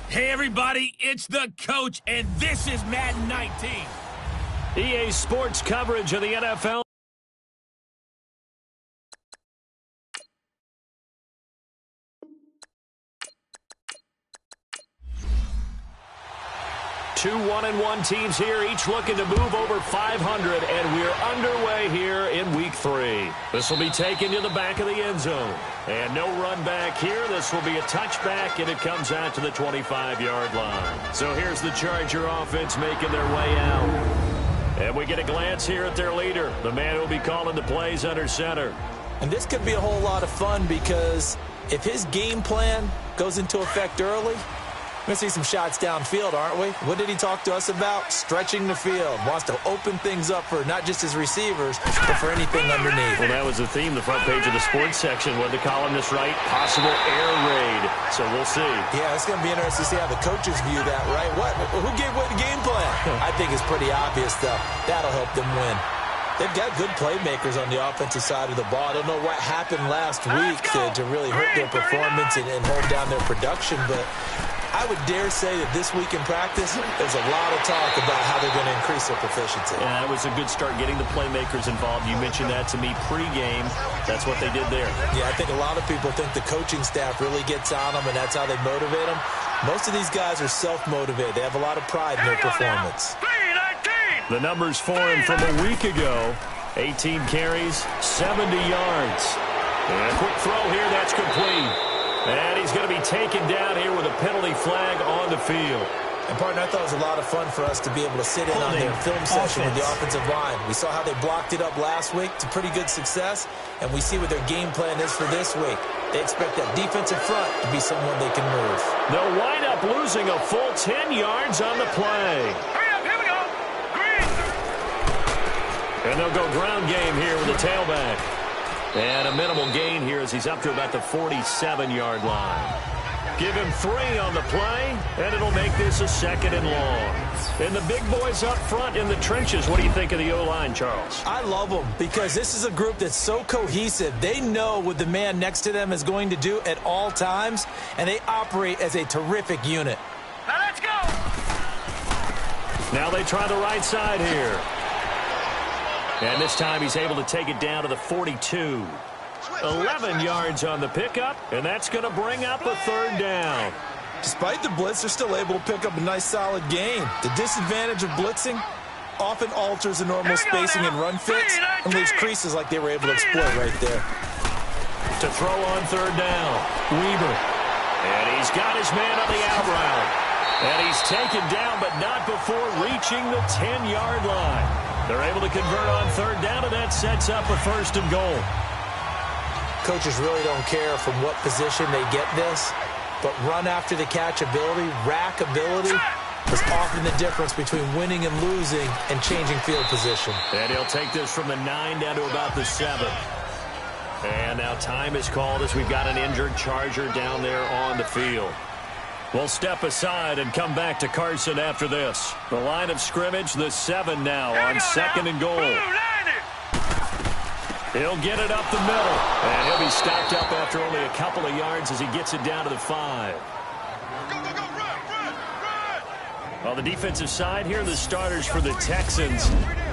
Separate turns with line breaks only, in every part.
Hey, everybody, it's the coach, and this is Madden 19.
EA Sports coverage of the NFL. Two 1-1 teams here, each looking to move over 500, and we're underway here in Week 3. This will be taken to the back of the end zone. And no run back here. This will be a touchback, and it comes out to the 25-yard line. So here's the Charger offense making their way out. And we get a glance here at their leader, the man who will be calling the plays under center.
And this could be a whole lot of fun because if his game plan goes into effect early, we're going to see some shots downfield, aren't we? What did he talk to us about? Stretching the field. Wants to open things up for not just his receivers, but for anything underneath.
Well, that was the theme, the front page of the sports section. What the columnist write? Possible air raid. So we'll see.
Yeah, it's going to be interesting to see how the coaches view that, right? Who gave away the game plan? I think it's pretty obvious, though. That'll help them win. They've got good playmakers on the offensive side of the ball. I don't know what happened last week to really hurt their performance and hold down their production, but I would dare say that this week in practice, there's a lot of talk about how they're going to increase their proficiency.
Yeah, it was a good start getting the playmakers involved. You mentioned that to me pregame. That's what they did there.
Yeah, I think a lot of people think the coaching staff really gets on them, and that's how they motivate them. Most of these guys are self-motivated. They have a lot of pride in their performance.
The numbers for him from a week ago, 18 carries, 70 yards. And a quick throw here, that's complete. And he's going to be taken down here with a penalty flag on the field.
And, partner, I thought it was a lot of fun for us to be able to sit in on their film session with the offensive line. We saw how they blocked it up last week to pretty good success, and we see what their game plan is for this week. They expect that defensive front to be someone they can move.
They'll wind up losing a full 10 yards on the play.
Hurry up, here we go. Green.
And they'll go ground game here with the tailback. And a minimal gain here as he's up to about the 47-yard line. Give him 3 on the play, and it'll make this a 2nd and long. And the big boys up front in the trenches. What do you think of the O-line, Charles?
I love them because this is a group that's so cohesive. They know what the man next to them is going to do at all times, and they operate as a terrific unit.
Now let's go.
Now they try the right side here. And this time he's able to take it down to the 42. 11 yards on the pickup, and that's going to bring up a 3rd down.
Despite the blitz, they're still able to pick up a nice, solid gain. The disadvantage of blitzing often alters the normal spacing and run fits and leaves creases like they were able to exploit right there.
To throw on 3rd down, Weaver. And he's got his man on the out route. And he's taken down, but not before reaching the 10-yard line. They're able to convert on 3rd down, and that sets up a 1st and goal.
Coaches really don't care from what position they get this, but run after the catch ability, rack ability, is often the difference between winning and losing and changing field position.
And he'll take this from the 9 down to about the 7. And now time is called as we've got an injured Charger down there on the field. We'll step aside and come back to Carson after this. The line of scrimmage, the 7 now on 2nd and goal. He'll get it up the middle, and he'll be stopped up after only a couple of yards as he gets it down to the 5. On the defensive side here, the starters for the Texans.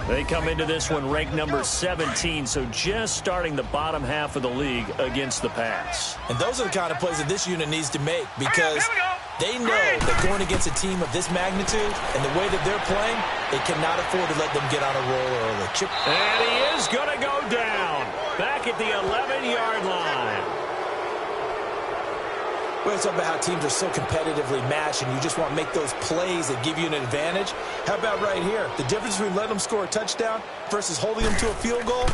They come into this one ranked number 17, so just starting the bottom half of the league against the pass.
And those are the kind of plays that this unit needs to make because they know that going against a team of this magnitude and the way that they're playing, they cannot afford to let them get on a roll early.
And he is going to go down back at the 11-yard line.
We're talking about how teams are so competitively matched and you just want to make those plays that give you an advantage. How about right here? The difference between letting them score a touchdown versus holding them to a field goal,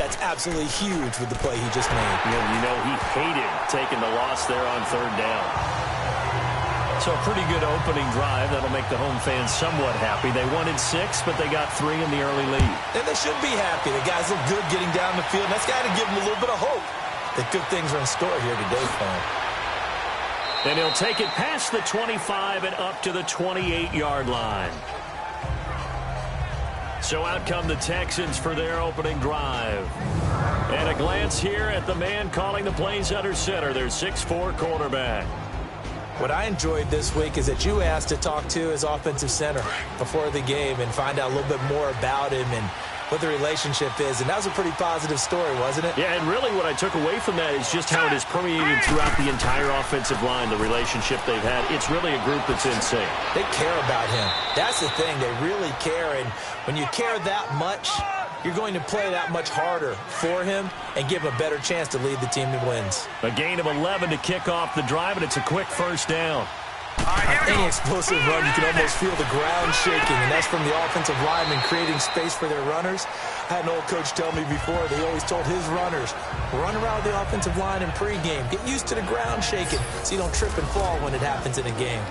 that's absolutely huge with the play he just made.
You know he hated taking the loss there on 3rd down. So a pretty good opening drive. That'll make the home fans somewhat happy. They wanted 6, but they got 3 in the early lead.
And they should be happy. The guys look good getting down the field. That's got to give them a little bit of hope that good things are in store here today for them.
And he'll take it past the 25 and up to the 28-yard line. So out come the Texans for their opening drive. And a glance here at the man calling the plays under center, their 6'4" quarterback.
What I enjoyed this week is that you asked to talk to his offensive center before the game and find out a little bit more about him and what the relationship is. And that was a pretty positive story, wasn't it?
Yeah, and really what I took away from that is just how it is permeated throughout the entire offensive line, the relationship they've had. It's really a group that's in sync.
They care about him. That's the thing. They really care. And when you care that much, you're going to play that much harder for him and give him a better chance to lead the team to wins.
A gain of 11 to kick off the drive, and it's a quick first down.
Any explosive run, you can almost feel the ground shaking, and that's from the offensive linemen creating space for their runners. I had an old coach tell me before, they always told his runners, run around the offensive line in pregame. Get used to the ground shaking so you don't trip and fall when it happens in a game.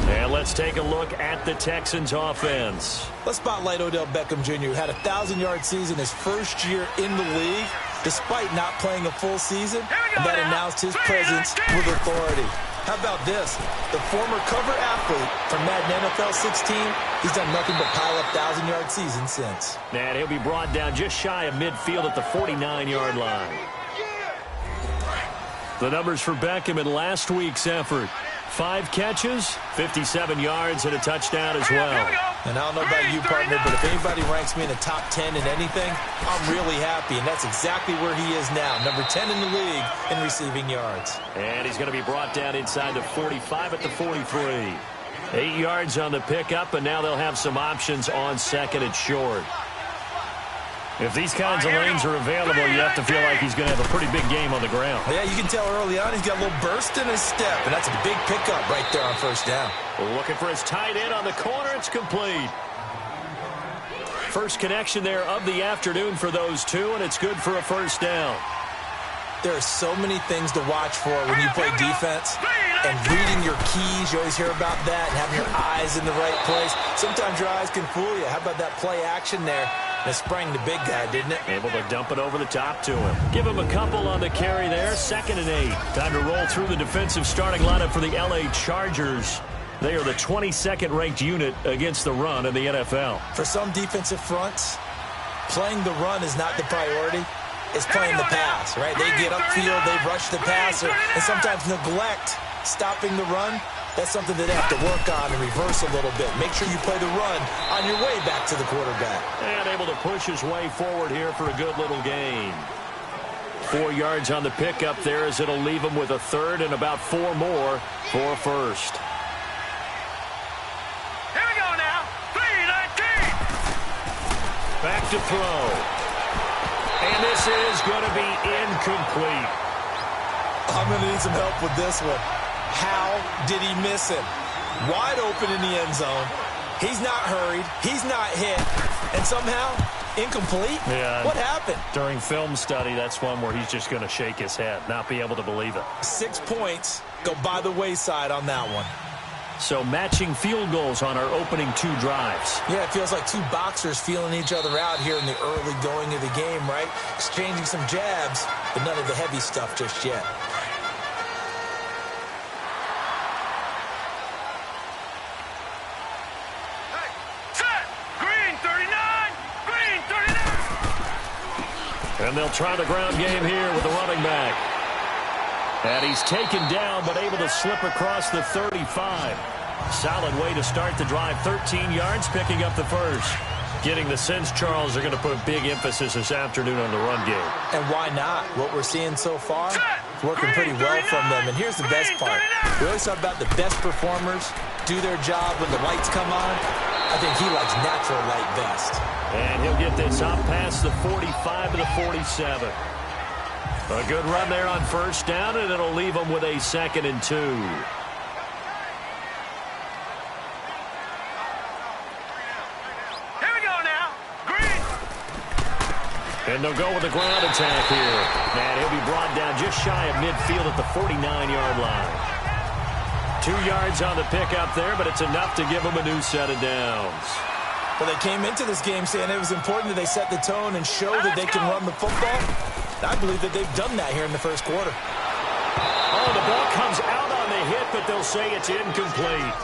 And let's take a look at the Texans offense.
Let's spotlight Odell Beckham Jr., who had a 1,000-yard season his first year in the league, despite not playing a full season, and that announced his presence with authority. How about this? The former cover athlete from Madden NFL 16, he's done nothing but pile up 1,000-yard seasons since.
And he'll be brought down just shy of midfield at the 49-yard line. The numbers for Beckham in last week's effort. 5 catches, 57 yards, and a touchdown as well.
And I don't know about you, partner, but if anybody ranks me in the top 10 in anything, I'm really happy, and that's exactly where he is now, number 10 in the league in receiving yards.
And he's going to be brought down inside the 45 at the 43. 8 yards on the pickup, and now they'll have some options on second and short. If these kinds of lanes are available, you have to feel like he's going to have a pretty big game on the ground.
Yeah, you can tell early on he's got a little burst in his step, and that's a big pickup right there on first down.
Looking for his tight end on the corner. It's complete. First connection there of the afternoon for those two, and it's good for a first down.
There are so many things to watch for when you play defense, and reading your keys, you always hear about that, and having your eyes in the right place. Sometimes your eyes can fool you. How about that play action there? It sprang the big guy, didn't it?
Able to dump it over the top to him. Give him a couple on the carry there. 2nd and 8. Time to roll through the defensive starting lineup for the LA Chargers. They are the 22nd ranked unit against the run in the NFL.
For some defensive fronts, playing the run is not the priority. It's playing the pass, right? They get upfield, they rush the passer, and sometimes neglect stopping the run. That's something that they have to work on and reverse a little bit. Make sure you play the run on your way back to the quarterback. And
able to push his way forward here for a good little gain. 4 yards on the pickup there as it'll leave him with a third and about 4 more for first.
Here we go now. 3-19.
Back to throw. And this is going to be incomplete.
I'm going to need some help with this one. How did he miss him? Wide open in the end zone. He's not hurried. He's not hit. And somehow, incomplete?
Yeah.
What happened?
During film study, that's one where he's just going to shake his head, not be able to believe it.
6 points go by the wayside on that one.
So matching field goals on our opening 2 drives.
Yeah, it feels like 2 boxers feeling each other out here in the early going of the game, right? Exchanging some jabs, but none of the heavy stuff just yet.
And they'll try the ground game here with the running back. And he's taken down, but able to slip across the 35. Solid way to start the drive. 13 yards, picking up the first. Getting the sense Charles are going to put a big emphasis this afternoon on the run game.
And why not? What we're seeing so far, it's working pretty well from them. And here's the best part. We always talk about the best performers do their job when the lights come on. I think he likes natural light best.
And he'll get this up past the 45 to the 47. A good run there on first down, and it'll leave him with a 2nd and 2.
Here we go now. Green.
And they'll go with the ground attack here. And he'll be brought down just shy of midfield at the 49-yard line. 2 yards on the pickup there, but it's enough to give him a new set of downs.
Well, they came into this game saying it was important that they set the tone and show that they can run the football. I believe that they've done that here in the first quarter.
Oh, the ball comes out on the hit, but they'll say it's incomplete.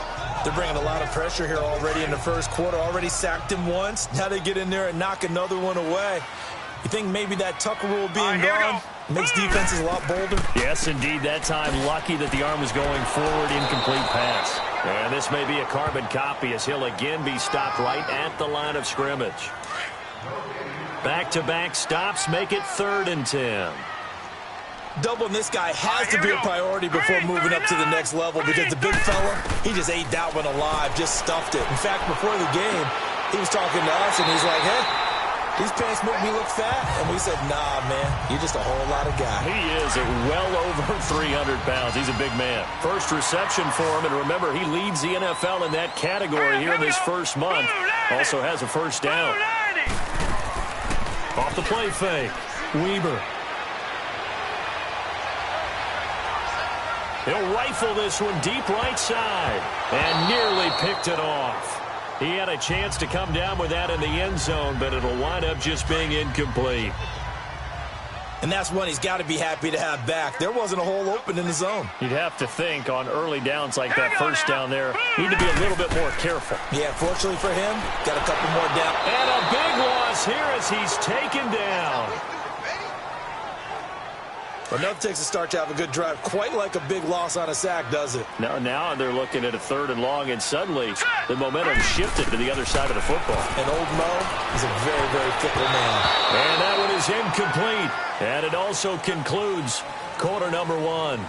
They're bringing a lot of pressure here already in the first quarter. Already sacked him once. Now they get in there and knock another one away. You think maybe that Tucker rule being gone makes defenses a lot bolder?
Yes, indeed. That time, lucky that the arm was going forward, incomplete pass. And this may be a carbon copy as he'll again be stopped right at the line of scrimmage. Back-to-back stops make it 3rd and 10.
Doubling this guy has to be a priority before moving up to the next level because the big fella, he just ate that one alive, just stuffed it. In fact, before the game, he was talking to us, and he's like, hey, these pants make me look fat. And we said, nah, man, you're just a whole lot of guy.
He is at well over 300 pounds. He's a big man. First reception for him, and remember, he leads the NFL in that category here in this first month. Also has a first down. Off the play fake, Weber. He'll rifle this one deep right side and nearly picked it off. He had a chance to come down with that in the end zone, but it'll wind up just being incomplete.
And that's one he's got to be happy to have back. There wasn't a hole open in the zone.
You'd have to think on early downs like that first down there, need to be a little bit more careful.
Yeah, fortunately for him, got a couple more down.
And a big loss here as he's taken down.
Enough takes a start to have a good drive. Quite like a big loss on a sack, does it?
Now they're looking at a 3rd and long, and suddenly the momentum shifted to the other side of the football.
And old Mo is a very, very fickle man.
And that one is incomplete. And it also concludes quarter number 1.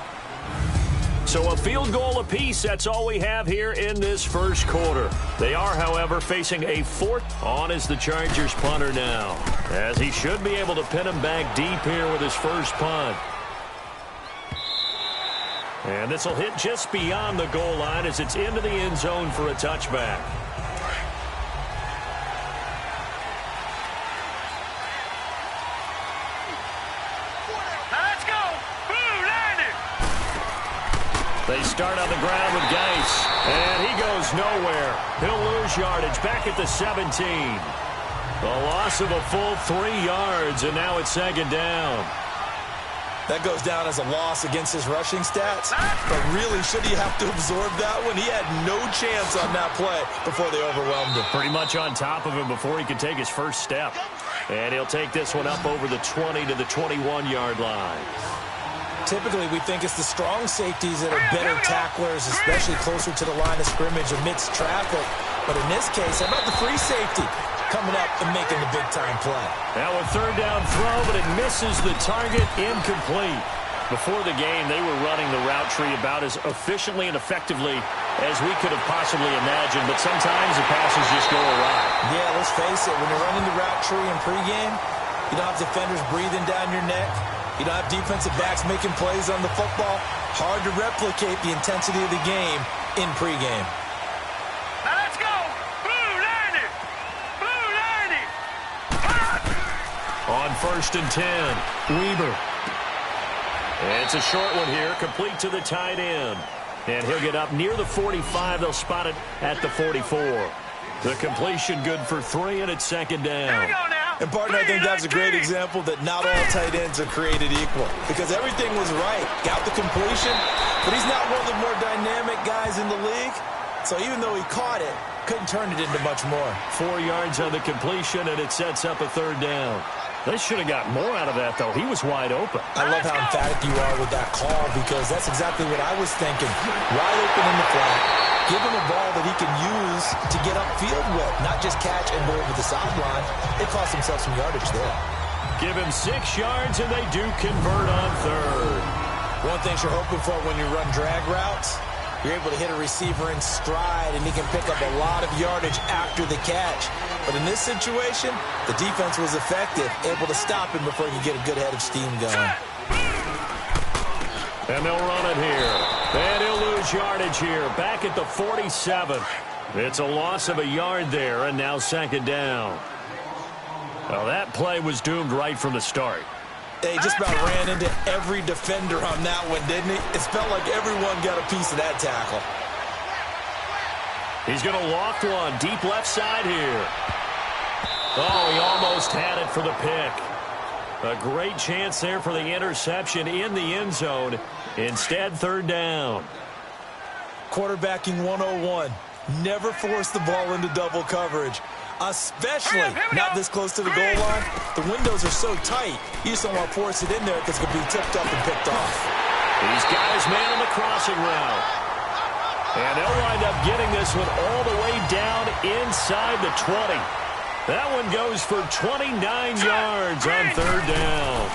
So a field goal apiece, that's all we have here in this first quarter. They are, however, facing a 4th on as the Chargers punter now, as he should be able to pin him back deep here with his first punt. And this will hit just beyond the goal line as it's into the end zone for a touchback.
Let's go. Blue landed.
They start on the ground with Geis, and he goes nowhere. He'll lose yardage back at the 17. A loss of a full 3 yards, and now it's 2nd down.
That goes down as a loss against his rushing stats. But really, should he have to absorb that one? He had no chance on that play before they overwhelmed him.
Pretty much on top of him before he could take his first step. And he'll take this one up over the 20 to the 21-yard line.
Typically, we think it's the strong safeties that are better tacklers, especially closer to the line of scrimmage amidst traffic. But in this case, how about the free safety coming up and making the big-time play?
Now a 3rd down throw, but it misses the target, incomplete. Before the game, they were running the route tree about as efficiently and effectively as we could have possibly imagined, but sometimes the passes just go awry.
Yeah, let's face it, when you're running the route tree in pregame, you don't have defenders breathing down your neck. You don't have defensive backs making plays on the football. Hard to replicate the intensity of the game in pregame.
Now let's go. Blue landed. Blue landed.
On 1st and 10, Weber. It's a short one here, complete to the tight end. And he'll get up near the 45. They'll spot it at the 44. The completion good for 3, and it's 2nd down.
Here we go now.
And, partner, I think that's a great example that not all tight ends are created equal. Because everything was right. Got the completion, but he's not one of the more dynamic guys in the league. So even though he caught it, couldn't turn it into much more.
4 yards on the completion, and it sets up a 3rd down. They should have got more out of that, though. He was wide open.
I love how emphatic you are with that call because that's exactly what I was thinking. Wide open in the flat. Give him a ball that he can use to get upfield with, not just catch and go over the sideline. They cost themselves some yardage there.
Give him 6 yards, and they do convert on 3rd.
One thing you're hoping for when you run drag routes, you're able to hit a receiver in stride, and he can pick up a lot of yardage after the catch. But in this situation, the defense was effective, able to stop him before he could get a good head of steam going.
And they'll run it here. And he'll lose yardage here, back at the 47. It's a loss of a yard there, and now 2nd down. Well, that play was doomed right from the start.
He just about ran into every defender on that one, didn't he? It felt like everyone got a piece of that tackle.
He's going to loft one deep left side here. Oh, he almost had it for the pick. A great chance there for the interception in the end zone. Instead, 3rd down.
Quarterbacking 101. Never force the ball into double coverage. Especially not this close to the goal line. The windows are so tight, you just don't want to force it in there because it could be tipped up and picked off.
He's got his man on the crossing route. And they'll wind up getting this one all the way down inside the 20. That one goes for 29 yards on third down.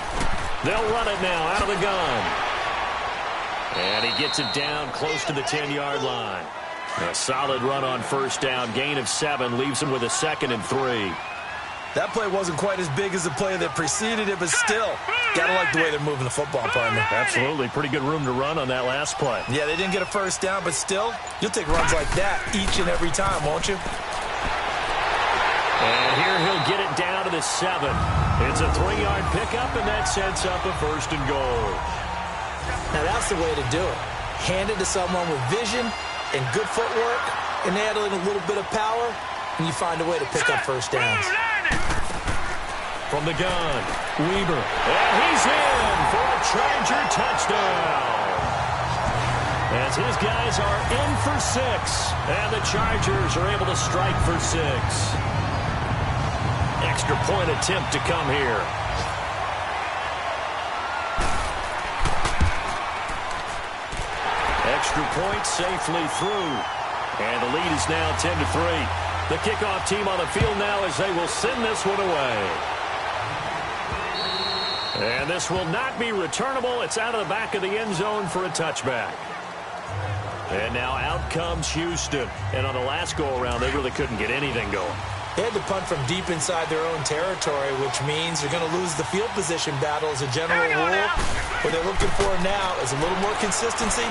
They'll run it now out of the gun. And he gets it down close to the 10-yard line. A solid run on first down. Gain of 7 leaves him with a 2nd and 3.
That play wasn't quite as big as the play that preceded it, but still, gotta like the way they're moving the football, partner.
Absolutely. Pretty good room to run on that last play.
Yeah, they didn't get a first down, but still, you'll take runs like that each and every time, won't you?
And here he'll get it down to the 7. It's a 3-yard pickup, and that sets up a 1st and goal.
Now, that's the way to do it. Hand it to someone with vision and good footwork, and add in a little bit of power, and you find a way to pick up first downs.
From the gun, Weber. And he's in for a Charger touchdown. As his guys are in for 6, and the Chargers are able to strike for 6. Extra point attempt to come here. Extra point safely through. And the lead is now 10-3. The kickoff team on the field now as they will send this one away. And this will not be returnable. It's out of the back of the end zone for a touchback. And now out comes Houston. And on the last go-around, they really couldn't get anything going.
They had to punt from deep inside their own territory, which means they're going to lose the field position battle as a general rule. What they're looking for now is a little more consistency,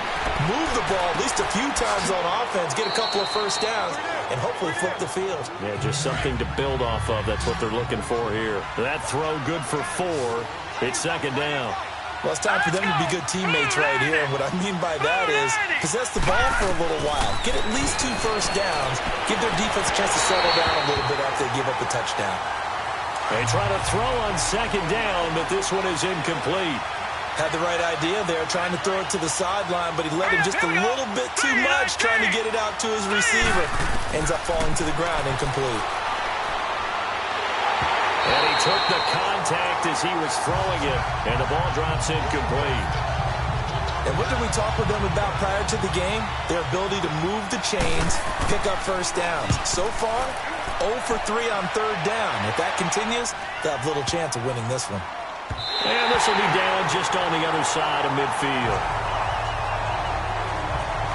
move the ball at least a few times on offense, get a couple of first downs, and hopefully flip the field.
Yeah, just something to build off of. That's what they're looking for here. That throw good for 4. It's 2nd down.
Well, it's time for them to be good teammates right here. And what I mean by that is possess the ball for a little while. Get at least 2 first downs. Give their defense a chance to settle down a little bit after they give up the touchdown.
They try to throw on 2nd down, but this one is incomplete.
Had the right idea there, trying to throw it to the sideline, but he let him just a little bit too much, trying to get it out to his receiver. Ends up falling to the ground, incomplete.
And he took the contact as he was throwing it, and the ball drops incomplete.
And what did we talk with them about prior to the game? Their ability to move the chains, pick up first downs. So far, 0 for 3 on third down. If that continues, they'll have little chance of winning this one.
And this will be down just on the other side of midfield.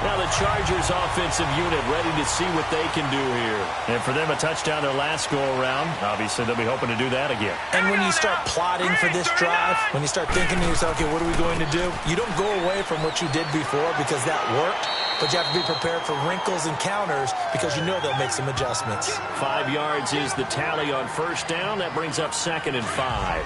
Now the Chargers offensive unit ready to see what they can do here. And for them, a touchdown their last go-around. Obviously, they'll be hoping to do that again.
And when you start plotting for this drive, when you start thinking to yourself, okay, what are we going to do? You don't go away from what you did before because that worked, but you have to be prepared for wrinkles and counters because you know they'll make some adjustments.
5 yards is the tally on first down. That brings up 2nd and 5.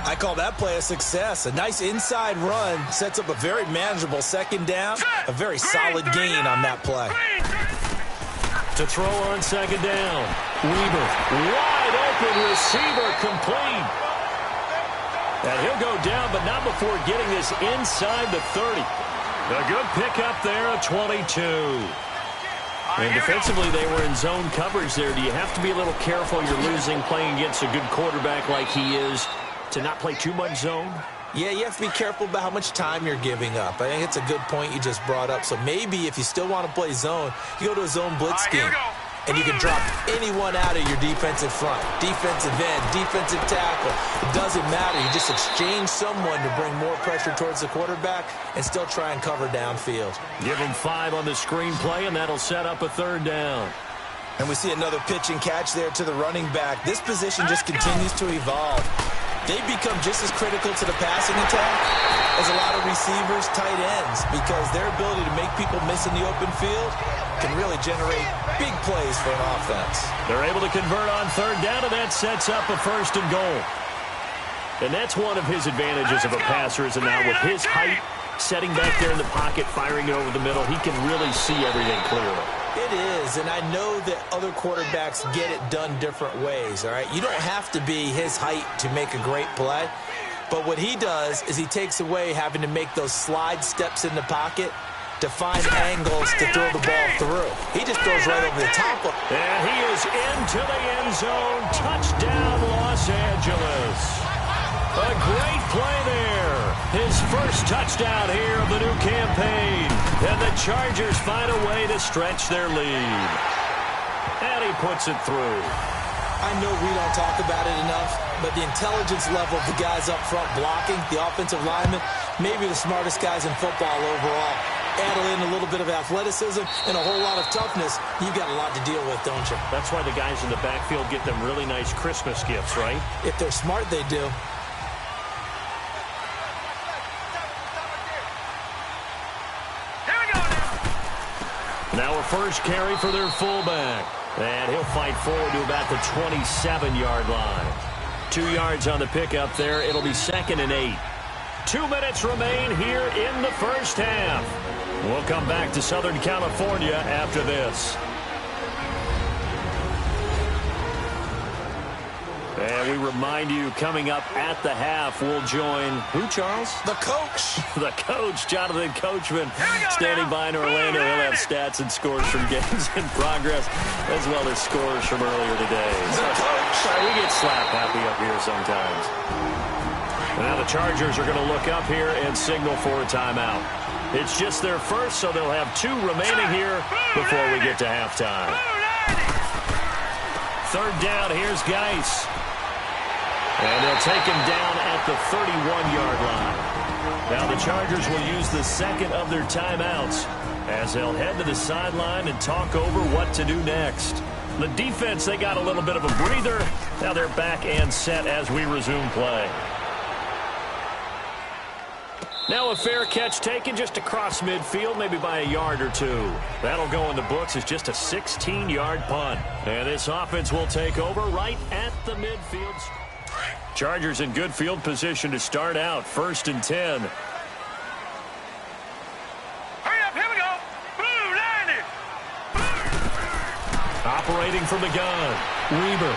I call that play a success. A nice inside run sets up a very manageable 2nd down. A very solid gain on that play.
To throw on 2nd down. Weber, wide open receiver, complete. And he'll go down, but not before getting this inside the 30. A good pickup there, a 22. And defensively, they were in zone coverage there. Do you have to be a little careful you're losing playing against a good quarterback like he is to not play too much zone?
Yeah, you have to be careful about how much time you're giving up. I think it's a good point you just brought up. So maybe if you still want to play zone, you go to a zone blitz scheme. And you can drop anyone out of your defensive front. Defensive end, defensive tackle. It doesn't matter. You just exchange someone to bring more pressure towards the quarterback and still try and cover downfield.
Give them 5 on the screen play, and that'll set up a 3rd down.
And we see another pitch and catch there to the running back. This position just continues to evolve. They become just as critical to the passing attack as a lot of receivers, tight ends, because their ability to make people miss in the open field can really generate big plays for an offense.
They're able to convert on 3rd down, and that sets up a 1st and goal. And that's one of his advantages of a passer, is now with his height, setting back there in the pocket, firing it over the middle, he can really see everything clearly.
It is, and I know that other quarterbacks get it done different ways, all right? You don't have to be his height to make a great play, but what he does is he takes away having to make those slide steps in the pocket to find angles to throw the ball through. He just throws right over the top of it.
And he is into the end zone. Touchdown, Los Angeles. A great play there. His first touchdown here of the new campaign. And the Chargers find a way to stretch their lead. And he puts it through.
I know we don't talk about it enough, but the intelligence level of the guys up front blocking, the offensive linemen, maybe the smartest guys in football overall. Add in a little bit of athleticism and a whole lot of toughness, you've got a lot to deal with, don't you?
That's why the guys in the backfield get them really nice Christmas gifts, right?
If they're smart, they do.
Here we go now.
Now a first carry for their fullback. And he'll fight forward to about the 27-yard line. 2 yards on the pickup there. It'll be 2nd and 8. 2 minutes remain here in the first half. We'll come back to Southern California after this. And we remind you, coming up at the half, we'll join who, Charles?
The coach.
The coach, Jonathan Coachman, standing by in Orlando. He'll have stats and scores from games in progress, as well as scores from earlier today. Sorry, we get slap happy up here sometimes. And now the Chargers are going to look up here and signal for a timeout. It's just their first, so they'll have 2 remaining here before we get to halftime. 3rd down, here's Geis. And they'll take him down at the 31-yard line. Now the Chargers will use the second of their timeouts as they'll head to the sideline and talk over what to do next. The defense, they got a little bit of a breather. Now they're back and set as we resume play. Now a fair catch taken just across midfield, maybe by a yard or 2. That'll go in the books as just a 16-yard punt. And this offense will take over right at the midfield. Chargers in good field position to start out. 1st and 10.
Hurry up, here we go. Blue, 90.
Operating from the gun. Weber.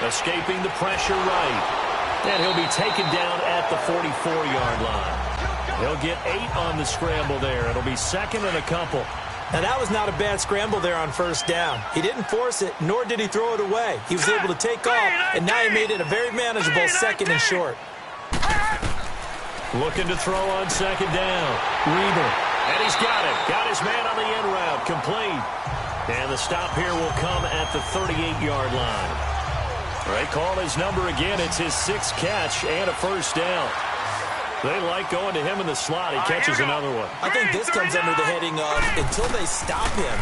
Escaping the pressure right. And he'll be taken down at the 44-yard line. He'll get 8 on the scramble there. It'll be 2nd and a couple.
Now, that was not a bad scramble there on 1st down. He didn't force it, nor did he throw it away. He was able to take off, and now he made it a very manageable 2nd and short.
Looking to throw on 2nd down. Weber. And he's got it. Got his man on the end route. Complete. And the stop here will come at the 38-yard line. They call his number again. It's his 6th catch and a 1st down. They like going to him in the slot. He catches another one.
I think this comes under the heading of, until they stop him,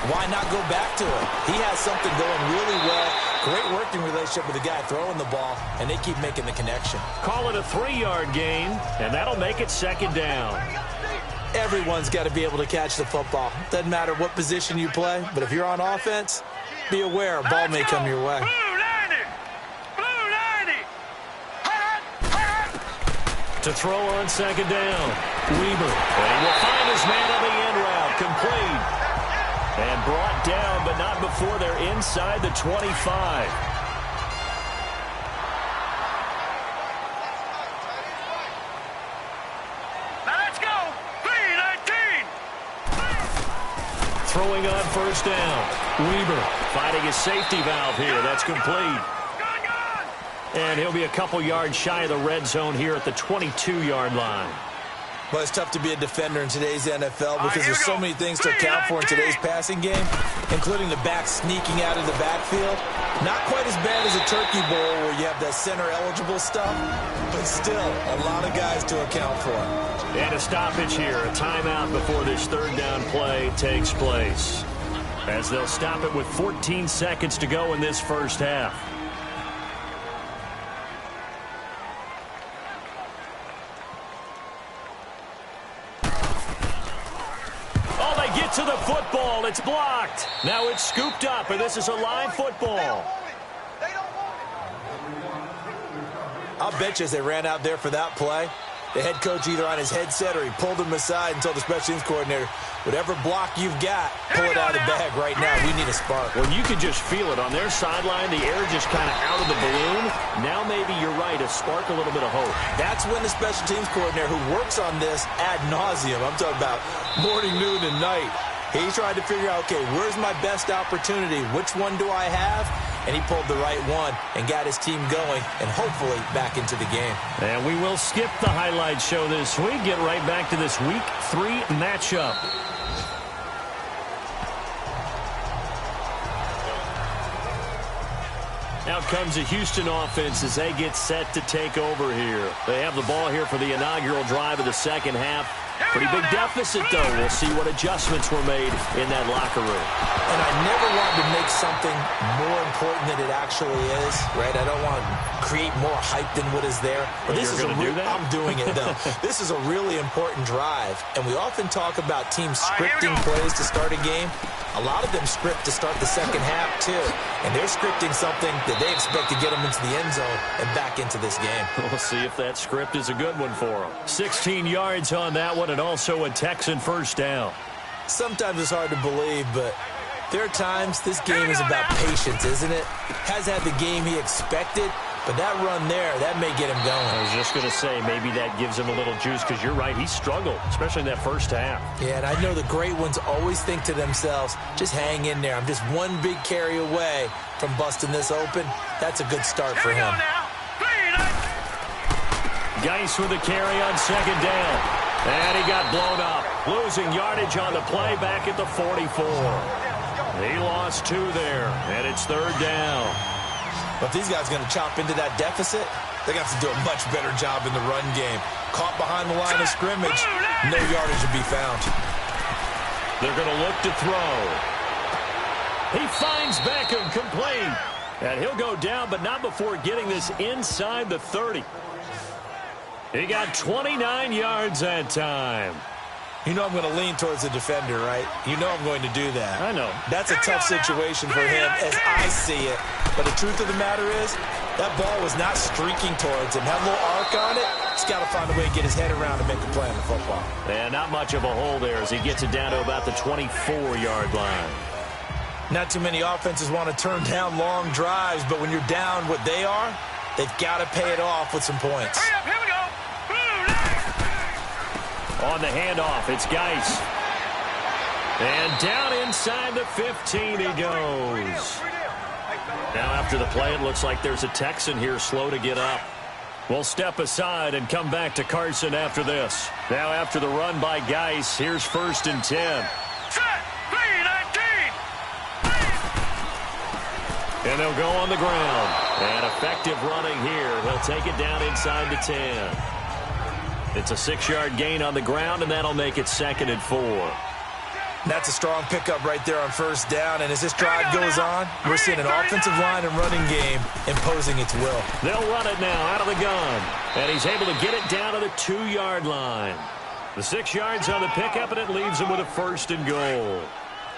why not go back to it? He has something going really well. Great working relationship with the guy throwing the ball, and they keep making the connection.
Call it a 3-yard gain, and that'll make it 2nd down.
Everyone's got to be able to catch the football. Doesn't matter what position you play, but if you're on offense, be aware a ball may come your way.
To throw on 2nd down. Weber. And he will find his man on the end route. Complete. And brought down, but not before they're inside the 25.
Now let's go. 3-19.
Throwing on 1st down. Weber finding his safety valve here. That's complete. And he'll be a couple yards shy of the red zone here at the 22-yard line.
Well, it's tough to be a defender in today's NFL because there's so many things to account for in today's passing game, including the back sneaking out of the backfield. Not quite as bad as a turkey bowl where you have that center-eligible stuff, but still a lot of guys to account for.
And a stoppage here, a timeout before this 3rd down play takes place, as they'll stop it with 14 seconds to go in this first half. To the football. It's blocked. Now it's scooped up, and this is a live football.
I'll bet you as they ran out there for that play, The head coach either on his headset or he pulled him aside and told the special teams coordinator, whatever block you've got, pull it out of the bag right now. We need a spark.
Well, you can just feel it. On their sideline, the air just kind of out of the balloon. Now maybe you're right, a spark, a little bit of hope.
That's when the special teams coordinator who works on this ad nauseum, I'm talking about morning, noon, and night, he's trying to figure out, okay, where's my best opportunity? Which one do I have? And he pulled the right one and got his team going and hopefully back into the game.
And we will skip the highlight show this week. Get right back to this Week 3 matchup. Now comes the Houston offense as they get set to take over here. They have the ball here for the inaugural drive of the second half. Pretty big deficit, though. We'll see what adjustments were made in that locker room.
And I never wanted to make something more important than it actually is, right? I don't want to create more hype than what is there. But this is I'm doing it, though. This is a really important drive. And we often talk about teams scripting plays to start a game. A lot of them script to start the second half, too. And they're scripting something that they expect to get them into the end zone and back into this game.
We'll see if that script is a good one for them. 16 yards on that one, and also a Texan first down.
Sometimes it's hard to believe, but there are times this game is about patience, isn't it? Has had the game he expected, but that run there, that may get him going.
I was just going to say, maybe that gives him a little juice, because you're right, he struggled, especially in that first half.
Yeah, and I know the great ones always think to themselves, just hang in there. I'm just one big carry away from busting this open. That's a good start for him.
Geis with the carry on second down. And he got blown up. Losing yardage on the play back at the 44. He lost 2 there, and it's third down.
But if these guys are going to chop into that deficit, they're going to have to do a much better job in the run game. Caught behind the line of scrimmage, no yardage to be found.
They're going to look to throw. He finds Beckham complete. And he'll go down, but not before getting this inside the 30. He got 29 yards that time.
You know I'm going to lean towards the defender, right? You know I'm going to do that.
I know.
That's a tough situation for him as I see it. But the truth of the matter is, that ball was not streaking towards him. Had a little arc on it. He's got to find a way to get his head around and make a play on the football.
And not much of a hole there as he gets it down to about the 24-yard line.
Not too many offenses want to turn down long drives, but when you're down what they are, they've got to pay it off with some points.
Hurry up, here we go.
On the handoff, it's Geis. And down inside the 15 he goes. Now after the play, it looks like there's a Texan here slow to get up. We'll step aside and come back to Carson after this. Now after the run by Geis, here's 1st and 10. And they'll go on the ground. And effective running here. He'll take it down inside the 10. It's a 6-yard gain on the ground, and that'll make it 2nd and 4.
That's a strong pickup right there on first down. And as this drive goes on, we're seeing an offensive line and running game imposing its will.
They'll run it now out of the gun. And he's able to get it down to the 2-yard line. The 6 yards on the pickup, and it leaves him with a 1st and goal.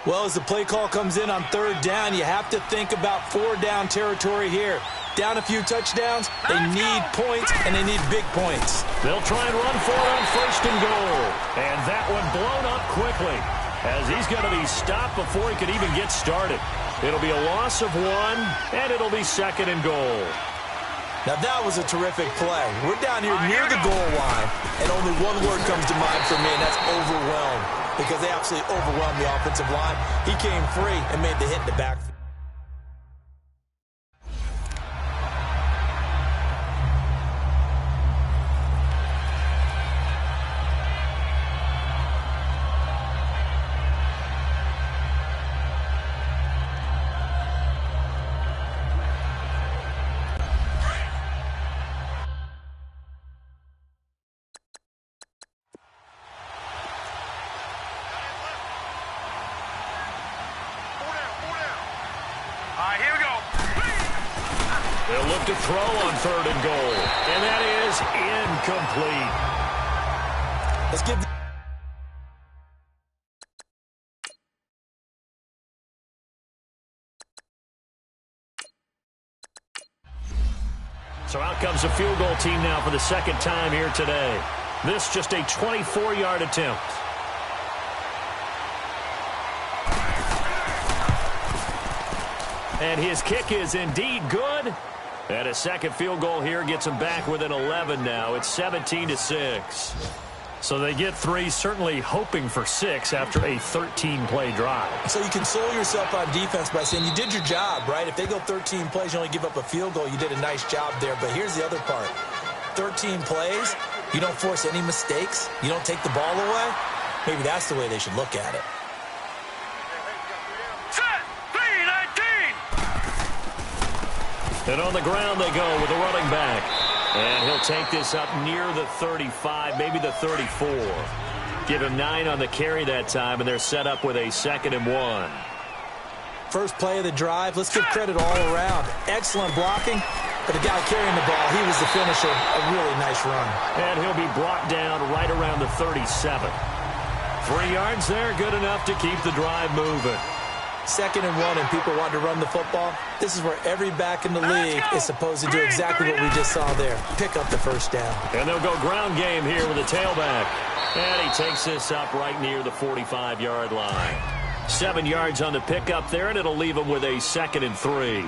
Well, as the play call comes in on 3rd down, you have to think about 4-down territory here. Down a few touchdowns, they need points, and they need big points.
They'll try and run for it on 1st and goal. And that one blown up quickly as he's going to be stopped before he could even get started. It'll be a loss of 1, and it'll be 2nd and goal.
Now, that was a terrific play. We're down here near the goal line, and only one word comes to mind for me, and that's overwhelmed, because they absolutely overwhelmed the offensive line. He came free and made the hit in the backfield.
Here we go.
They'll look to throw on 3rd and goal. And that is incomplete.
Let's give
So out comes the field goal team now for the 2nd time here today. This just a 24-yard attempt. And his kick is indeed good. And a second field goal here gets him back within 11 now. It's 17-6. So they get 3, certainly hoping for 6 after a 13-play drive.
So you console yourself on defense by saying you did your job, right? If they go 13 plays, you only give up a field goal, you did a nice job there. But here's the other part. 13 plays, you don't force any mistakes, you don't take the ball away. Maybe that's the way they should look at it.
And on the ground they go with the running back. And he'll take this up near the 35, maybe the 34. Give him 9 on the carry that time, and they're set up with a 2nd and 1.
First play of the drive, let's give credit all around. Excellent blocking, but the guy carrying the ball, he was the finisher. A really nice run.
And he'll be brought down right around the 37. 3 yards there, good enough to keep the drive moving.
2nd and 1, and people want to run the football. This is where every back in the league is supposed to do exactly what we just saw there. Pick up the first down.
And they'll go ground game here with a tailback. And he takes this up right near the 45-yard line. 7 yards on the pickup there, and it'll leave him with a 2nd and 3.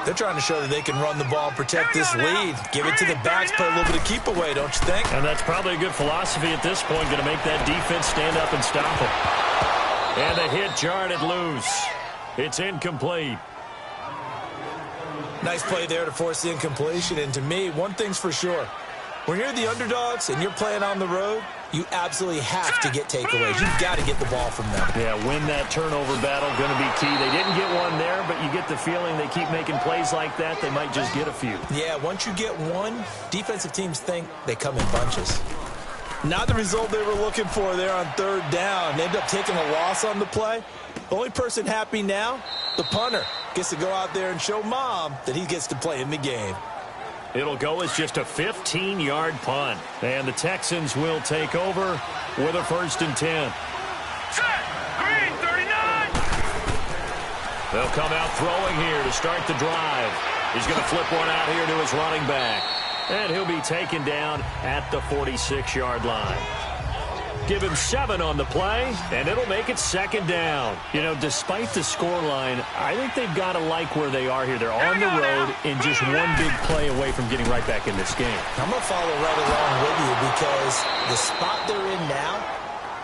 They're trying to show that they can run the ball and protect this lead. Give it to the backs, play a little bit of keep away, don't you think?
And that's probably a good philosophy at this point, going to make that defense stand up and stop him. And the hit jarred it loose. It's incomplete.
Nice play there to force the incompletion. And to me, one thing's for sure. When you're the underdogs and you're playing on the road, you absolutely have to get takeaways. You've got to get the ball from them.
Yeah, win that turnover battle, going to be key. They didn't get one there, but you get the feeling they keep making plays like that, they might just get a few.
Yeah, once you get one, defensive teams think they come in bunches. Not the result they were looking for there on 3rd down. They end up taking a loss on the play. The only person happy now, the punter, gets to go out there and show mom that he gets to play in the game.
It'll go as just a 15-yard punt. And the Texans will take over with a 1st and 10.
Green 39.
They'll come out throwing here to start the drive. He's going to flip one out here to his running back. And he'll be taken down at the 46-yard line. Give him 7 on the play, and it'll make it 2nd down. You know, despite the scoreline, I think they've got to like where they are here. They're on the road and just one big play away from getting right back in this game.
I'm going to follow right along with you because the spot they're in now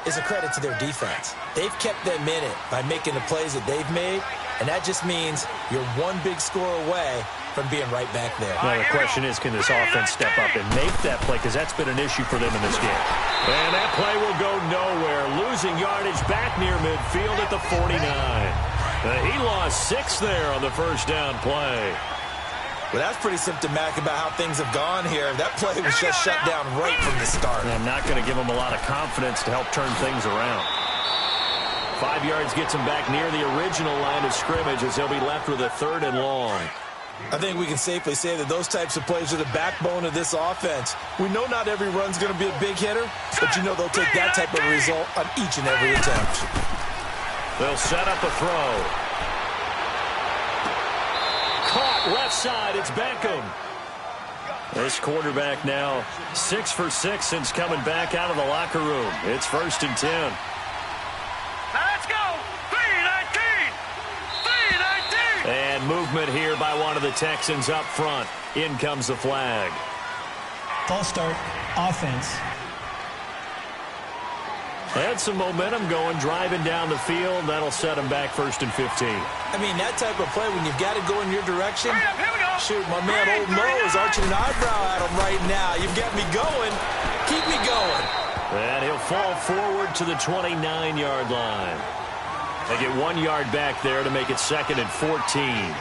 is a credit to their defense. They've kept them in it by making the plays that they've made, and that just means you're one big score away from being right back there.
Now the question is, can this offense step up and make that play? Because that's been an issue for them in this game. And that play will go nowhere. Losing yardage back near midfield at the 49. He lost 6 there on the 1st down play.
Well, that's pretty symptomatic about how things have gone here. That play was just shut down right from the start.
And I'm not going to give them a lot of confidence to help turn things around. 5 yards gets him back near the original line of scrimmage as they'll be left with a 3rd and long.
I think we can safely say that those types of plays are the backbone of this offense. We know not every run's going to be a big hitter, but you know they'll take that type of result on each and every attempt.
They'll set up a throw. Caught left side. It's Beckham. This quarterback now 6 for 6 since coming back out of the locker room. It's 1st and 10.
Now let's go. 3-19. 3-19.
And movement here by one of the Texans up front. In comes the flag.
False start, offense.
Had some momentum going, driving down the field. That'll set him back 1st and 15.
I mean, that type of play, when you've got to go in your direction,
Hurry up, here we go.
shoot, my man Old Mo is arching an eyebrow at him right now. You've got me going. Keep me going.
And he'll fall forward to the 29-yard line. They get 1 yard back there to make it 2nd and 14.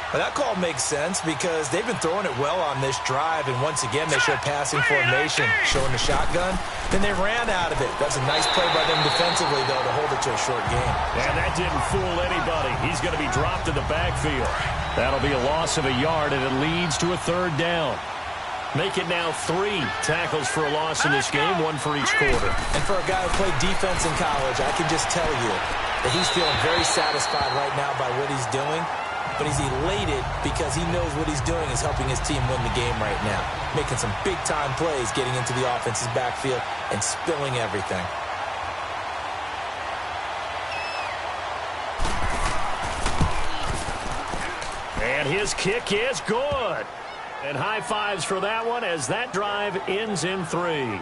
Well, that call makes sense because they've been throwing it well on this drive, and once again they show passing formation, showing the shotgun. Then they ran out of it. That's a nice play by them defensively, though, to hold it to a short game.
And that didn't fool anybody. He's going to be dropped in the backfield. That'll be a loss of a yard, and it leads to a 3rd down. Make it now 3 tackles for a loss in this game, 1 for each quarter.
And for a guy who played defense in college, I can just tell you that he's feeling very satisfied right now by what he's doing. but he's elated because he knows what he's doing is helping his team win the game right now. Making some big-time plays, getting into the offense's backfield and spilling everything.
And his kick is good. And high fives for that one as that drive ends in 3.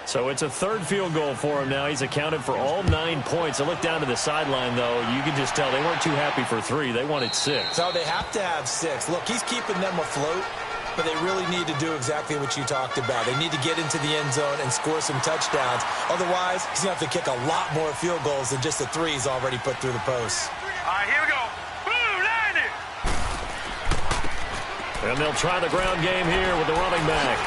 So it's a third field goal for him now. He's accounted for all 9 points. I look down to the sideline, though. You can just tell they weren't too happy for 3. They wanted 6.
No, they have to have 6. Look, he's keeping them afloat, but they really need to do exactly what you talked about. They need to get into the end zone and score some touchdowns. Otherwise, he's going to have to kick a lot more field goals than just the 3 he's already put through the posts.
All right, here we go.
And they'll try the ground game here with the running back.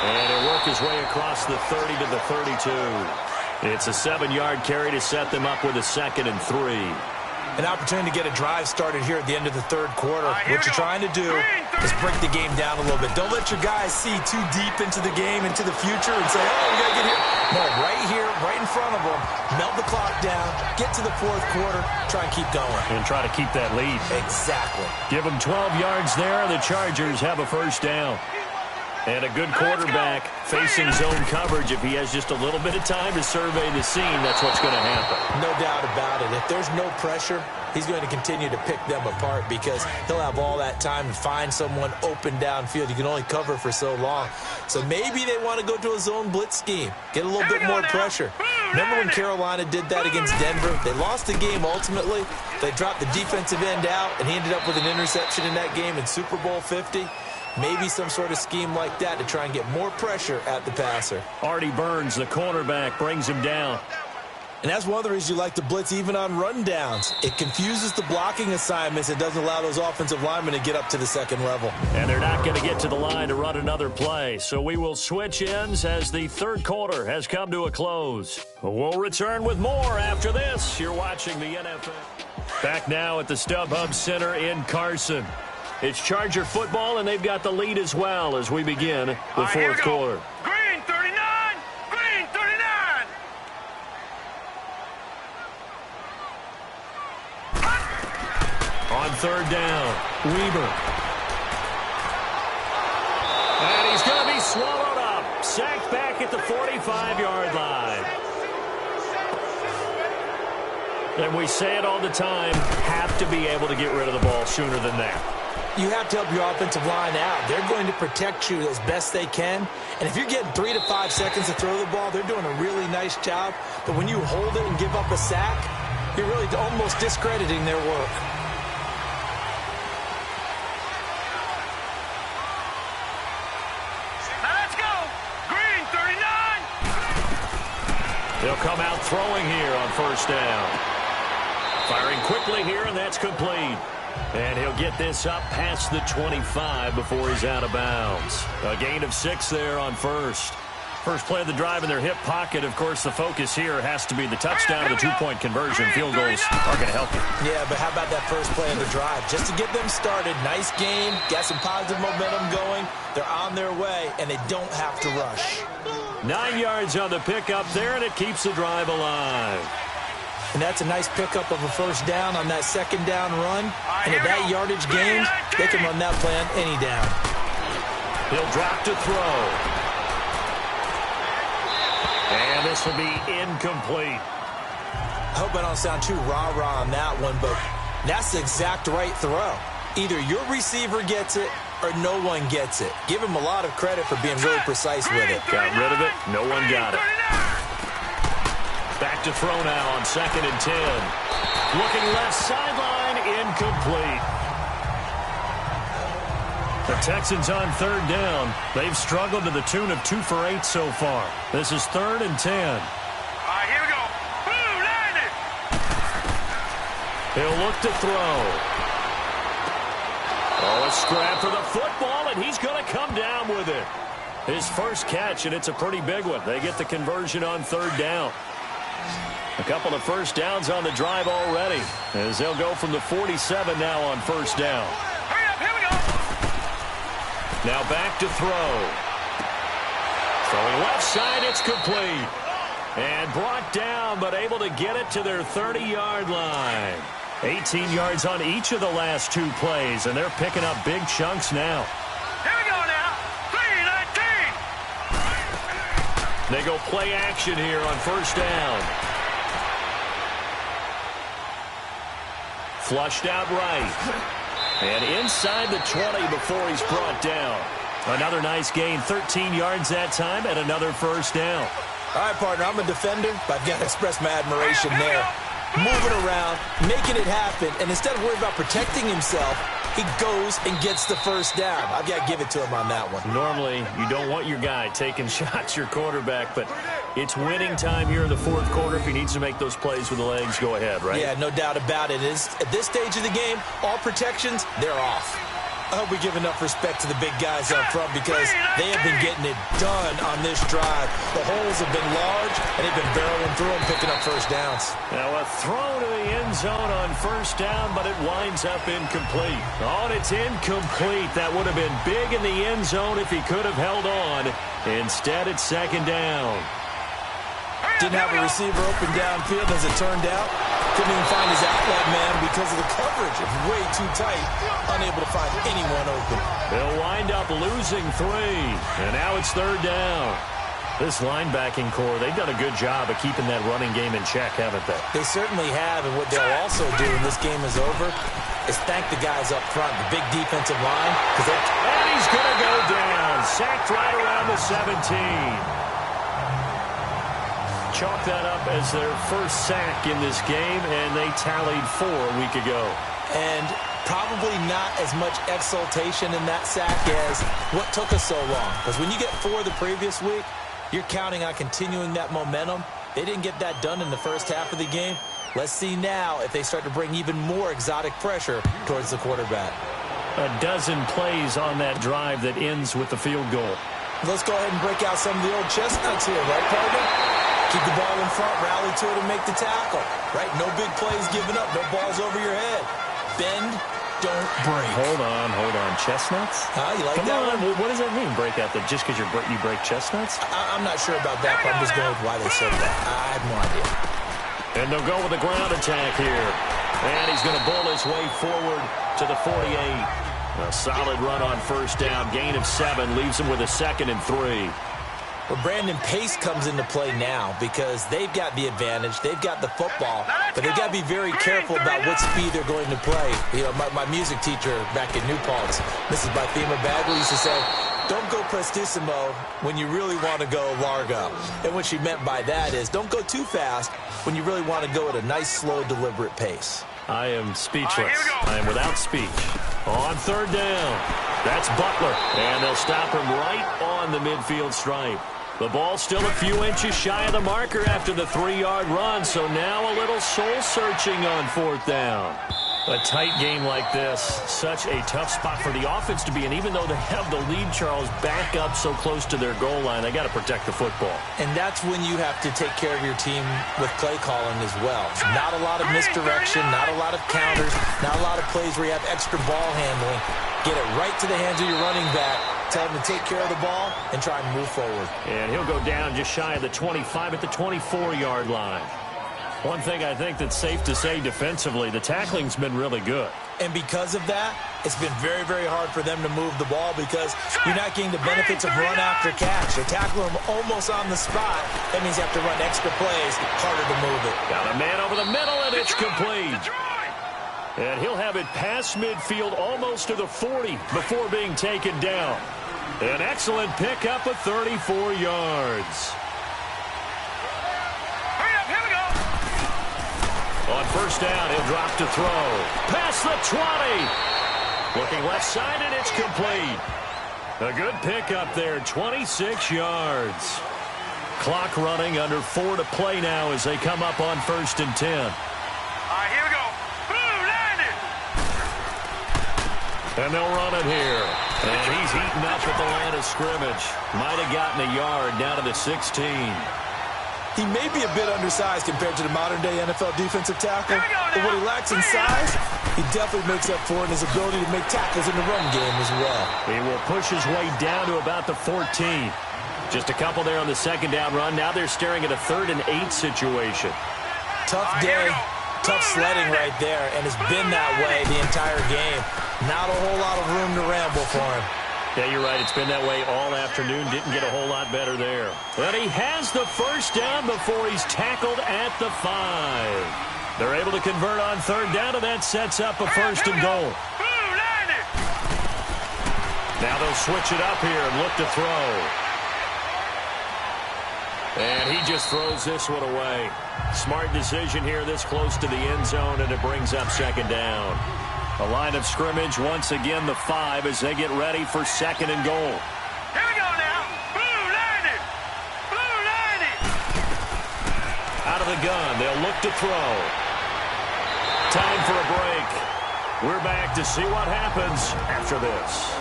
And he'll work his way across the 30 to the 32. It's a 7-yard carry to set them up with a 2nd and 3.
An opportunity to get a drive started here at the end of the third quarter. What you're trying to do is break the game down a little bit. Don't let your guys see too deep into the game, into the future, and say, oh, we got to get here. No, right here, right in front of them, melt the clock down, get to the fourth quarter, try and keep going.
And try to keep that lead.
Exactly.
Give them 12 yards there. The Chargers have a first down. And a good quarterback facing zone coverage. If he has just a little bit of time to survey the scene, that's what's going to happen.
No doubt about it. If there's no pressure, he's going to continue to pick them apart because he'll have all that time to find someone open downfield. You can only cover for so long. So maybe they want to go to a zone blitz scheme, get a little bit more pressure. Remember when Carolina did that against Denver? They lost the game ultimately. They dropped the defensive end out, and he ended up with an interception in that game in Super Bowl 50. Maybe some sort of scheme like that to try and get more pressure at the passer.
Artie Burns, the cornerback, brings him down.
And that's one of the reasons you like to blitz even on rundowns. It confuses the blocking assignments. It doesn't allow those offensive linemen to get up to the second level.
And they're not going to get to the line to run another play. So we will switch ends as the third quarter has come to a close. We'll return with more after this. You're watching the NFL. Back now at the StubHub Center in Carson. It's Charger football, and they've got the lead as well as we begin the fourth quarter.
Green 39! Green 39!
On third down, Weber. And he's going to be swallowed up. Sacked back at the 45-yard line. And we say it all the time, have to be able to get rid of the ball sooner than that.
You have to help your offensive line out. They're going to protect you as best they can. And if you're getting 3 to 5 seconds to throw the ball, they're doing a really nice job. But when you hold it and give up a sack, you're really almost discrediting their work.
Now let's go! Green 39!
They'll come out throwing here on first down. Firing quickly here, and that's complete. And he'll get this up past the 25 before he's out of bounds. A gain of 6 there on first. First play of the drive in their hip pocket. Of course, the focus here has to be the touchdown or the two-point conversion. Field goals are going to help you.
Yeah, but how about that first play of the drive? Just to get them started, nice game, got some positive momentum going. They're on their way, and they don't have to rush.
9 yards on the pickup there, and it keeps the drive alive.
And that's a nice pickup of a first down on that second down run. And at that yardage gain, they can run that play on any down.
He'll drop to throw. And this will be incomplete.
I hope I don't sound too rah-rah on that one, but that's the exact right throw. Either your receiver gets it or no one gets it. Give him a lot of credit for being really precise with it.
Got rid of it. No one got it. Back to throw now on 2nd and 10. Looking left sideline, incomplete. The Texans on third down. They've struggled to the tune of 2 for 8 so far. This is 3rd and 10.
All right, here we go. Boom, landed.
He'll look to throw. Oh, a scrap for the football, and he's going to come down with it. His first catch, and it's a pretty big one. They get the conversion on third down. A couple of first downs on the drive already, as they'll go from the 47 now on first down.
Hurry up, here we go.
Now back to throw. Throwing left side, it's complete. And brought down, but able to get it to their 30-yard line. 18 yards on each of the last 2 plays, and they're picking up big chunks now.
Here we go now. 3-19.
They go play action here on first down. Flushed out right. And inside the 20 before he's brought down. Another nice gain, 13 yards that time, and another first down.
All right, partner, I'm a defender, but I've got to express my admiration there. Moving around, making it happen, and instead of worrying about protecting himself, he goes and gets the first down. I've got to give it to him on that one.
Normally, you don't want your guy taking shots, your quarterback, but it's winning time here in the fourth quarter. If he needs to make those plays with the legs, go ahead, right?
Yeah, no doubt about it. At this stage of the game, all protections, they're off. I hope we give enough respect to the big guys up front because they have been getting it done on this drive. The holes have been large, and they've been barreling through them, picking up first downs.
Now a throw to the end zone on first down, but it winds up incomplete. Oh, and it's incomplete. That would have been big in the end zone if he could have held on. Instead, it's second down.
Didn't have a receiver open downfield as it turned out. Couldn't even find his outlet man because of the coverage. It's way too tight. Unable to find anyone open.
They'll wind up losing 3. And now it's third down. This linebacking core, they've done a good job of keeping that running game in check, haven't they?
They certainly have. And what they'll also do when this game is over is thank the guys up front, the big defensive line.
And he's going to go down. Sacked right around the 17. Chalk that up as their first sack in this game, and they tallied 4 a week ago.
And probably not as much exultation in that sack as what took us so long. Because when you get 4 the previous week, you're counting on continuing that momentum. They didn't get that done in the first half of the game. Let's see now if they start to bring even more exotic pressure towards the quarterback.
A dozen plays on that drive that ends with the field goal.
Let's go ahead and break out some of the old chestnuts here, right, partner? Keep the ball in front, rally to it, and make the tackle. Right? No big plays given up, no balls over your head. Bend, don't break.
Hold on. Chestnuts?
You like
Come
that
on.
one?
What does that mean, break out? That just because you break chestnuts?
I'm not sure about that, but I'm just going with why they said that. I have no idea.
And they'll go with the ground attack here. And he's going to bull his way forward to the 48. A solid run on first down. Gain of 7 leaves him with a 2nd and 3.
Well, Brandon, pace comes into play now because they've got the advantage. They've got the football, but they've got to be very careful about what speed they're going to play. You know, my music teacher back in New Paltz, Mrs. Bythema Bagley, used to say, don't go prestissimo when you really want to go largo. And what she meant by that is don't go too fast when you really want to go at a nice, slow, deliberate pace.
I am speechless. I am without speech. On third down, that's Butler. And they'll stop him right on the midfield stripe. The ball still a few inches shy of the marker after the 3-yard run, so now a little soul-searching on fourth down. A tight game like this, such a tough spot for the offense to be in. Even though they have the lead, Charles, back up so close to their goal line, they got to protect the football.
And that's when you have to take care of your team with play calling as well. Not a lot of misdirection, not a lot of counters, not a lot of plays where you have extra ball handling. Get it right to the hands of your running back. Tell him to take care of the ball and try and move forward.
And he'll go down just shy of the 25 at the 24-yard line. One thing I think that's safe to say defensively, the tackling's been really good.
And because of that, it's been very, very hard for them to move the ball because you're not getting the benefits of run after catch. They tackle him almost on the spot. That means you have to run extra plays, harder to move it.
Got a man over the middle, and it's complete. And he'll have it past midfield almost to the 40 before being taken down. An excellent pickup of 34 yards. On first down, he'll drop to throw. Past the 20. Looking left side, and it's complete. A good pickup there, 26 yards. Clock running, under 4 to play now as they come up on 1st and 10.
All right, here we go. Blue, landed.
And they'll run it here. And he's heating up at the line of scrimmage. Might have gotten a yard down to the 16.
He may be a bit undersized compared to the modern-day NFL defensive tackle, but what he lacks in size, he definitely makes up for in his ability to make tackles in the run game as well.
He will push his way down to about the 14. Just a couple there on the second down run. Now they're staring at a 3rd and 8 situation.
Tough day, Tough sledding right there, and it's been that way the entire game. Not a whole lot of room to ramble for him.
Yeah, you're right. It's been that way all afternoon. Didn't get a whole lot better there. But he has the first down before he's tackled at the 5. They're able to convert on third down, and that sets up a first and goal. Now they'll switch it up here and look to throw. And he just throws this one away. Smart decision here this close to the end zone, and it brings up second down. The line of scrimmage, once again, the 5 as they get ready for second and goal.
Here we go now. Blue 90. Blue 90.
Out of the gun, they'll look to throw. Time for a break. We're back to see what happens after this.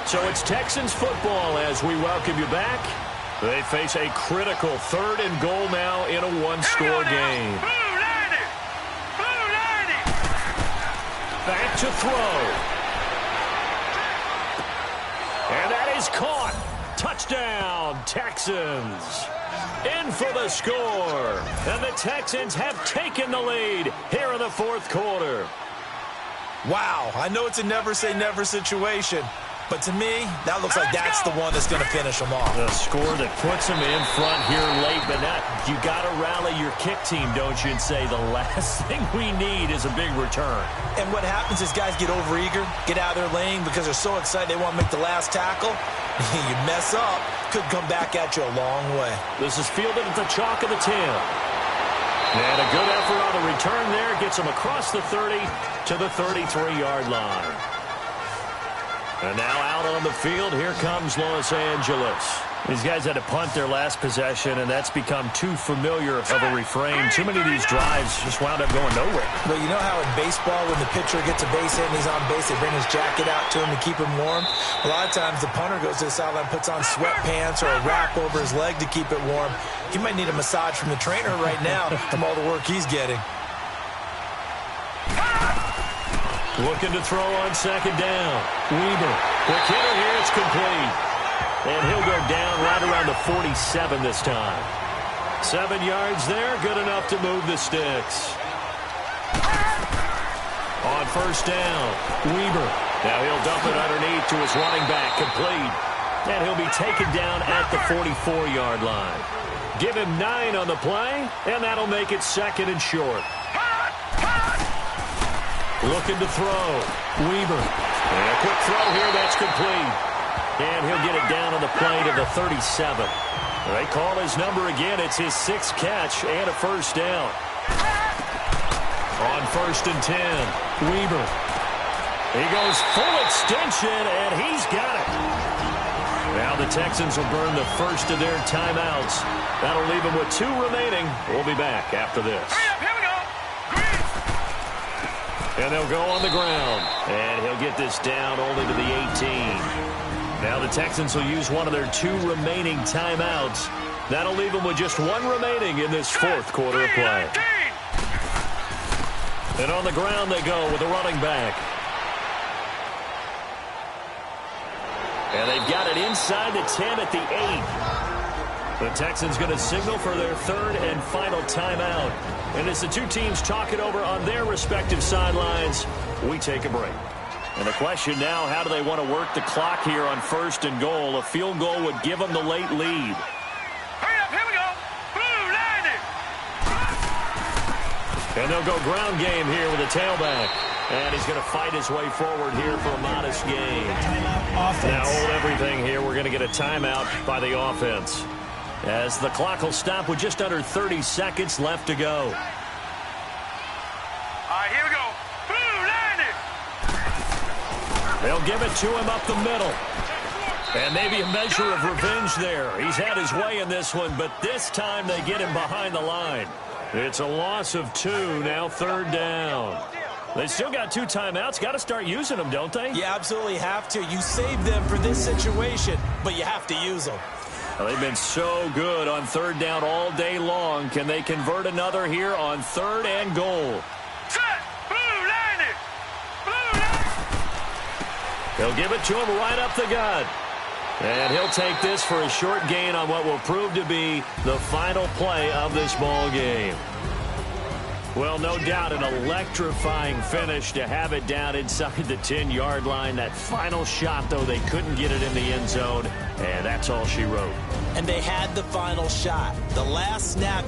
So it's Texans football as we welcome you back. They face a critical third and goal now in a one-score game.
Blue 90. Blue 90.
Back to throw. And that is caught. Touchdown, Texans. In for the score. And the Texans have taken the lead here in the fourth quarter.
Wow, I know it's a never-say-never situation. But to me, that looks like that's the one that's going to finish them off.
The score that puts them in front here late, but you got to rally your kick team, don't you, and say the last thing we need is a big return.
And what happens is guys get overeager, get out of their lane because they're so excited they want to make the last tackle. You mess up, could come back at you a long way.
This is fielded at the chalk of the 10. And a good effort on the return there gets them across the 30 to the 33-yard line. And now out on the field, here comes Los Angeles. These guys had to punt their last possession, and that's become too familiar of a refrain. Too many of these drives just wound up going nowhere.
Well, you know how in baseball, when the pitcher gets a base hit and he's on base, they bring his jacket out to him to keep him warm? A lot of times the punter goes to the sideline, puts on sweatpants or a wrap over his leg to keep it warm. He might need a massage from the trainer right now from all the work he's getting.
Looking to throw on second down. Weber. Quick hitter here. It's complete. And he'll go down right around the 47 this time. 7 yards there. Good enough to move the sticks. On first down, Weber. Now he'll dump it underneath to his running back. Complete. And he'll be taken down at the 44-yard line. Give him 9 on the play, and that'll make it second and short. Looking to throw. Weber. And a quick throw here. That's complete. And he'll get it down on the play to the 37. They call his number again. It's his 6th catch and a first down. On first and 10, Weber. He goes full extension, and he's got it. Now the Texans will burn the first of their timeouts. That'll leave them with 2 remaining. We'll be back after this.
Here we go.
And they'll go on the ground. And he'll get this down only to the 18. Now the Texans will use one of their 2 remaining timeouts. That'll leave them with just 1 remaining in this fourth quarter of play. And on the ground they go with a running back. And they've got it inside the 10 at the 8. The Texans going to signal for their 3rd and final timeout. And as the 2 teams talk it over on their respective sidelines, we take a break. And the question now, how do they want to work the clock here on first and goal? A field goal would give them the late lead.
Hurry up, here we go. Blue 90.
And they'll go ground game here with a tailback. And he's going to fight his way forward here for a modest gain.
Timeout offense.
Now hold everything here. We're going to get a timeout by the offense, as the clock will stop with just under 30 seconds left to go.
All right, here we go. Blue 90.
They'll give it to him up the middle. And maybe a measure of revenge there. He's had his way in this one, but this time they get him behind the line. It's a loss of 2, now 3rd down. They still got 2 timeouts. Got to start using them, don't they?
You absolutely have to. You save them for this situation, but you have to use them.
Well, they've been so good on 3rd down all day long. Can they convert another here on 3rd and goal?
Set. Blue 90. Blue 90.
They'll give it to him right up the gut. And he'll take this for a short gain on what will prove to be the final play of this ball game. Well, no doubt an electrifying finish to have it down inside the 10-yard line. That final shot, though, they couldn't get it in the end zone, and that's all she wrote.
And they had the final shot. The last snap.